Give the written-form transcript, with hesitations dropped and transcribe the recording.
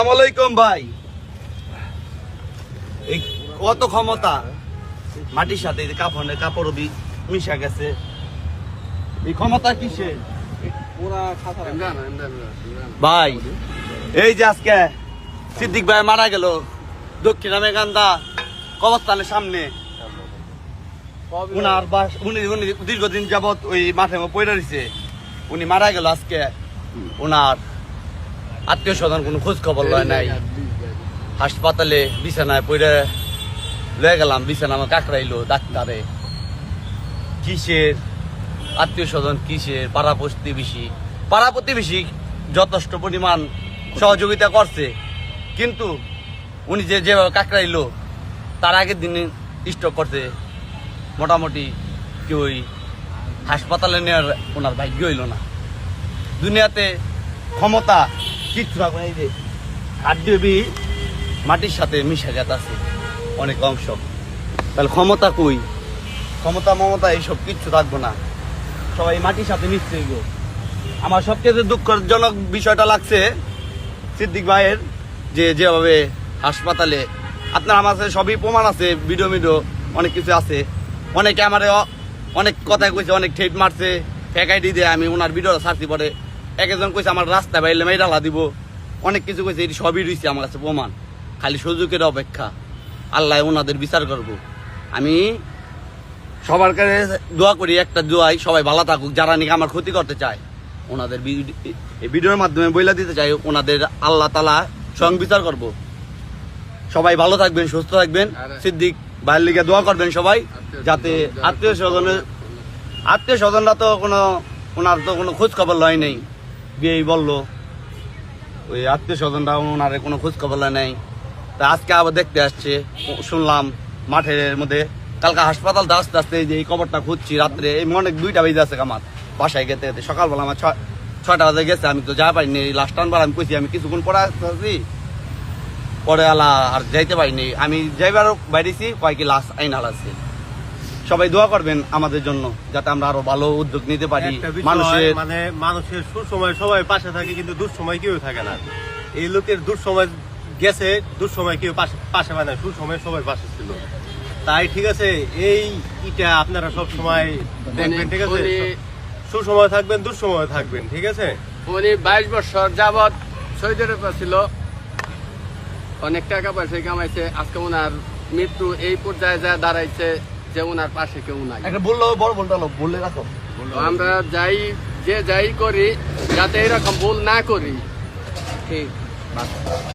আসসালামাইকুম ভাই। এই কত ক্ষমতা মাটির সাথে কাফনের কাপড় মিশা গেছে, এই ক্ষমতা কিসে ভাই? এই যে আজকে সিদ্দিক ভাই মারা গেল দক্ষিণ আমেরিকান্দা কবরস্থানের সামনে। উনি দীর্ঘদিন যাবৎ ওই মাঠে পড়ে রয়েছে। উনি মারা গেল আজকে। ওনার আত্মীয় স্বজন কোনো খোঁজ খবর লয় নাই। হাসপাতালে বিছানায় পড়ে লয়ে গেলাম, বিছানা আমার কাকড়াইলো ডাক্তারে। কিসের আত্মীয় স্বজন, কিসের পাড়া প্রতিবেশী যথেষ্ট পরিমাণ সহযোগিতা করছে, কিন্তু উনি যেভাবে কাকড়াইলো তার আগের দিন স্ট্রোক করছে। মোটামুটি কি ওই হাসপাতালে নেওয়ার ওনার ভাগ্য হইল না। দুনিয়াতে ক্ষমতা কিচ্ছু থাকবে না। এই যে হাড্ডি মাটির সাথে মিশে গেছে অনেক অংশ, তাহলে ক্ষমতা কই? ক্ষমতা মমতা এইসব কিচ্ছু থাকবো না, সবাই মাটির সাথে মিশছে। আমার সবচেয়ে দুঃখজনক বিষয়টা লাগছে সিদ্দিক ভাইয়ের, যেভাবে হাসপাতালে আপনার আমার কাছে সবই প্রমাণ আছে, ভিডিও অনেক কিছু আছে। অনেকে আমার অনেক কথাই কইছে, অনেক ঠেট মারছে, ফেক আইডি দিয়ে আমি ওনার ভিডিওটা ছাড়তে পরে একজন কইছে আমার রাস্তায় বাইলে মেয়েডালা দিব, অনেক কিছু কইছে। এটি সবই রয়েছে আমার কাছে প্রমাণ, খালি সুযোগের অপেক্ষা। আল্লাহ ওনাদের বিচার করব। আমি সবার কাছে দোয়া করি, একটা দোয়াই, সবাই ভালো থাকুক। যারা নাকি আমার ক্ষতি করতে চায় ওনাদের এই ভিডিওর মাধ্যমে বইলা দিতে চাই, ওনাদের আল্লাহ তাআলা স্বয়ং বিচার করব। সবাই ভালো থাকবেন, সুস্থ থাকবেন। সিদ্দিক ভাইয়ের লিগে দোয়া করবেন সবাই, যাতে আত্মীয় স্বজনরা তো ওনার তো কোনো খোঁজ খবর লয় নাই। বিয়েই বললো ওই আত্মীয় স্বজনরা ওনার কোনো খোঁজ খবর লয় নাই। তা আজকে আবার দেখতে আসছে, শুনলাম মাঠের মধ্যে। কালকে হাসপাতালটা আস্তে আস্তে যে এই কবরটা খুঁজছি রাত্রে, এই অনেক 2টা বেজে আছে আমার বাসায় গেতে গেতে। সকালবেলা আমার 6টা বাজে গেছে, আমি তো যা পারিনি। লাস্ট টানবার আমি কইছি আমি কিছুক্ষণ পরে আসতেছি, পরে আলা আর যাইতে পারিনি। আমি যাইবার বাইরেছি, কয়েকটি লাশ আইনাল আছে। সবাই দোয়া করবেন আমাদের জন্য, যাতে আমরা আরো ভালো উদ্যোগ নিতে পারি। মানুষের সুসময় সবাই পাশে থাকে, কিন্তু দুঃসময় কেউ থাকে না। এই লোকের দুঃসময় গেছে, দুঃসময় কেউ পাশে পায় না, সুসময় সবাই পাশে ছিল। তাই ঠিক আছে, এইটা আপনারা সব সময় দেখবেন, ঠিক আছে? সুসময় থাকবেন, দুঃসময় থাকবেন, ঠিক আছে? উনি 22 বছর যাবৎ সৌদি আরবে ছিল, অনেক টাকা পয়সা কামাইছে। আজকে ওনার মৃত্যু এই পর্যায়ে যা দাঁড়াইছে যে ওনার পাশে কেউ নাই। বললে রাখো। আমরা যাই করি যাতে এরকম ভুল না করি। ঠিক।